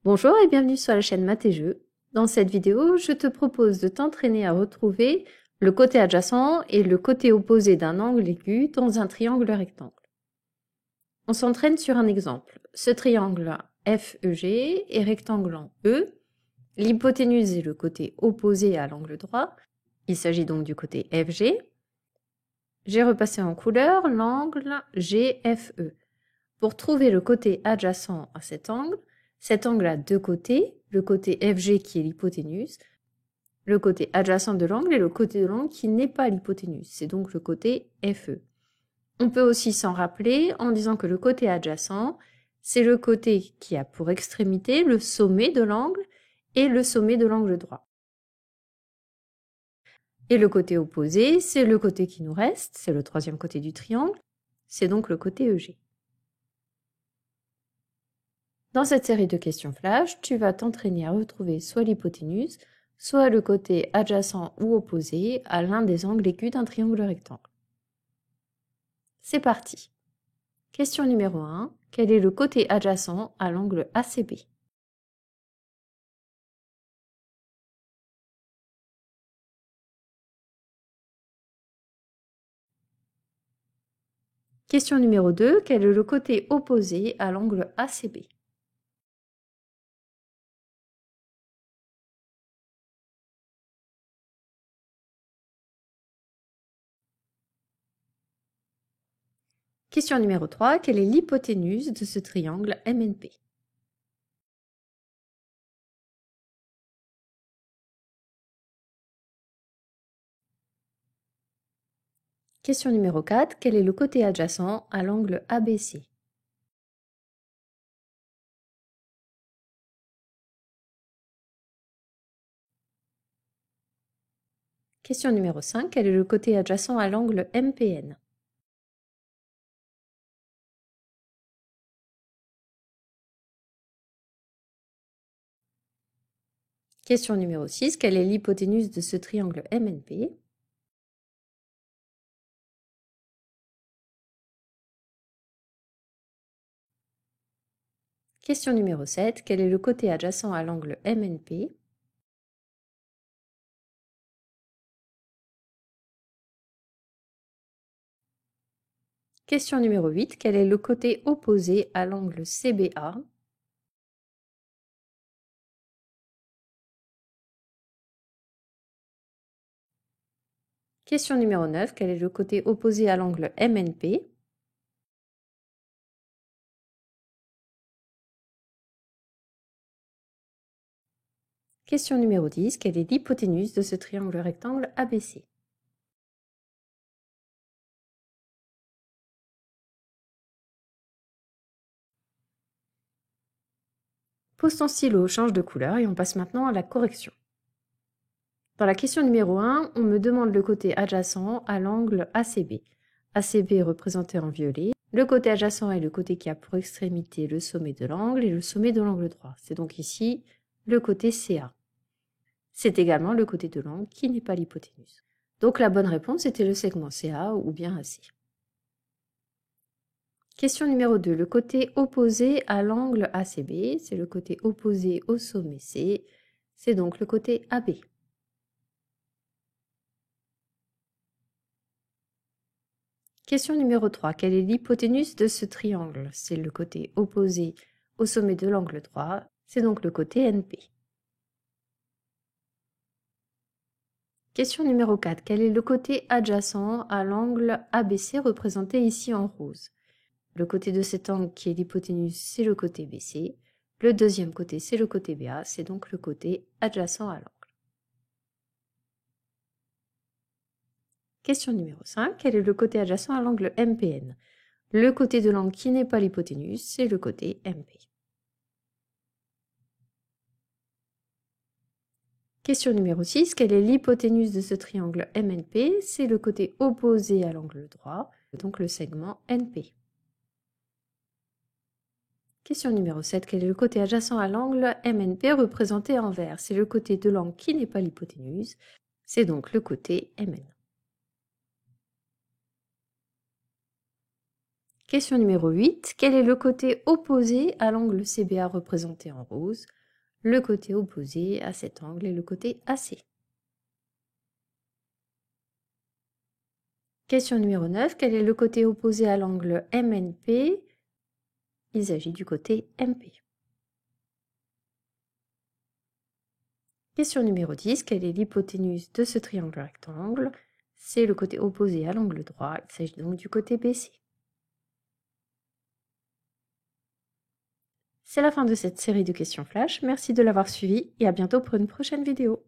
Bonjour et bienvenue sur la chaîne Maths et Jeux. Dans cette vidéo, je te propose de t'entraîner à retrouver le côté adjacent et le côté opposé d'un angle aigu dans un triangle rectangle. On s'entraîne sur un exemple. Ce triangle FEG est rectangle en E. L'hypoténuse est le côté opposé à l'angle droit. Il s'agit donc du côté FG. J'ai repassé en couleur l'angle GFE. Pour trouver le côté adjacent à cet angle a deux côtés, le côté FG qui est l'hypoténuse, le côté adjacent de l'angle et le côté de l'angle qui n'est pas l'hypoténuse, c'est donc le côté FE. On peut aussi s'en rappeler en disant que le côté adjacent, c'est le côté qui a pour extrémité le sommet de l'angle et le sommet de l'angle droit. Et le côté opposé, c'est le côté qui nous reste, c'est le troisième côté du triangle, c'est donc le côté EG. Dans cette série de questions flash, tu vas t'entraîner à retrouver soit l'hypoténuse, soit le côté adjacent ou opposé à l'un des angles aigus d'un triangle rectangle. C'est parti. Question numéro 1. Quel est le côté adjacent à l'angle ACB? Question numéro 2. Quel est le côté opposé à l'angle ACB? Question numéro 3. Quelle est l'hypoténuse de ce triangle MNP? Question numéro 4. Quel est le côté adjacent à l'angle ABC? Question numéro 5. Quel est le côté adjacent à l'angle MPN? Question numéro 6. Quelle est l'hypoténuse de ce triangle MNP? Question numéro 7. Quel est le côté adjacent à l'angle MNP? Question numéro 8. Quel est le côté opposé à l'angle CBA? Question numéro 9. Quel est le côté opposé à l'angle MNP? Question numéro 10. Quelle est l'hypoténuse de ce triangle rectangle ABC? Pose ton stylo, change de couleur et on passe maintenant à la correction. Dans la question numéro 1, on me demande le côté adjacent à l'angle ACB. ACB est représenté en violet. Le côté adjacent est le côté qui a pour extrémité le sommet de l'angle et le sommet de l'angle droit. C'est donc ici le côté CA. C'est également le côté de l'angle qui n'est pas l'hypoténuse. Donc la bonne réponse était le segment CA ou bien AC. Question numéro 2. Le côté opposé à l'angle ACB, c'est le côté opposé au sommet C, c'est donc le côté AB. Question numéro 3. Quelle est l'hypoténuse de ce triangle? C'est le côté opposé au sommet de l'angle droit, c'est donc le côté NP. Question numéro 4. Quel est le côté adjacent à l'angle ABC représenté ici en rose? Le côté de cet angle qui est l'hypoténuse, c'est le côté BC. Le deuxième côté, c'est le côté BA, c'est donc le côté adjacent à l'angle. Question numéro 5. Quel est le côté adjacent à l'angle MPN? Le côté de l'angle qui n'est pas l'hypoténuse, c'est le côté MP. Question numéro 6. Quelle est l'hypoténuse de ce triangle MNP? C'est le côté opposé à l'angle droit, donc le segment NP. Question numéro 7. Quel est le côté adjacent à l'angle MNP représenté en vert? C'est le côté de l'angle qui n'est pas l'hypoténuse, c'est donc le côté MN. Question numéro 8. Quel est le côté opposé à l'angle CBA représenté en rose? Le côté opposé à cet angle est le côté AC. Question numéro 9. Quel est le côté opposé à l'angle MNP? Il s'agit du côté MP. Question numéro 10. Quelle est l'hypoténuse de ce triangle rectangle? C'est le côté opposé à l'angle droit. Il s'agit donc du côté BC. C'est la fin de cette série de questions flash. Merci de l'avoir suivi et à bientôt pour une prochaine vidéo.